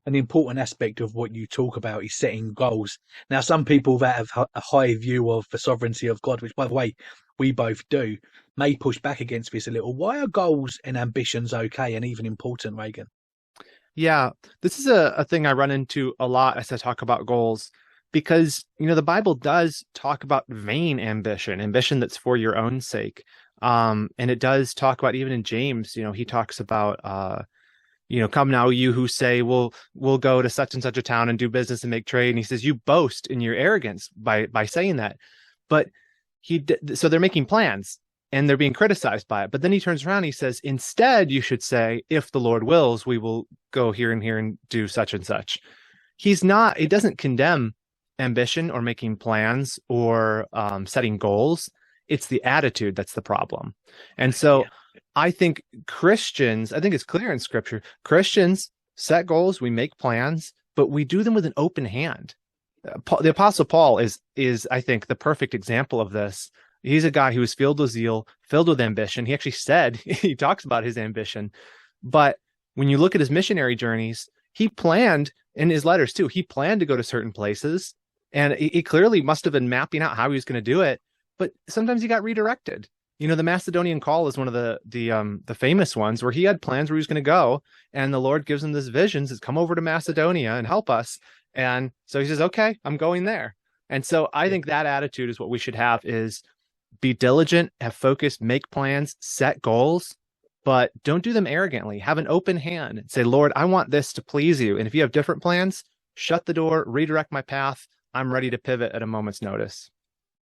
an important aspect of what you talk about is setting goals. Now, some people that have a high view of the sovereignty of God, which, by the way, we both do, may push back against this a little. Why are goals and ambitions okay and even important, Reagan? Yeah, this is a thing I run into a lot as I talk about goals because, the Bible does talk about vain ambition, ambition that's for your own sake. And it does talk about, even in James, he talks about, come now, you who say, we'll go to such and such a town and do business and make trade. And he says, you boast in your arrogance by saying that. But so they're making plans and they're being criticized by it. But then he turns around and he says, instead, you should say, if the Lord wills, we will go here and do such and such. He doesn't condemn ambition or making plans or setting goals. It's the attitude that's the problem. And so I think it's clear in Scripture, Christians set goals, we make plans, but we do them with an open hand. The Apostle Paul is, I think, the perfect example of this. He's a guy who was filled with zeal, filled with ambition. He actually said, he talks about his ambition. But when you look at his missionary journeys, he planned, in his letters too, he planned to go to certain places. And he clearly must have been mapping out how he was going to do it. But sometimes he got redirected. The Macedonian call is one of the famous ones where he had plans where he was going to go. And the Lord gives him this vision, says, come over to Macedonia and help us. And so he says, okay, I'm going there. And so I think that attitude is what we should have, is be diligent, have focus, make plans, set goals, but don't do them arrogantly. Have an open hand and say, Lord, I want this to please you. And if you have different plans, shut the door, redirect my path. I'm ready to pivot at a moment's notice.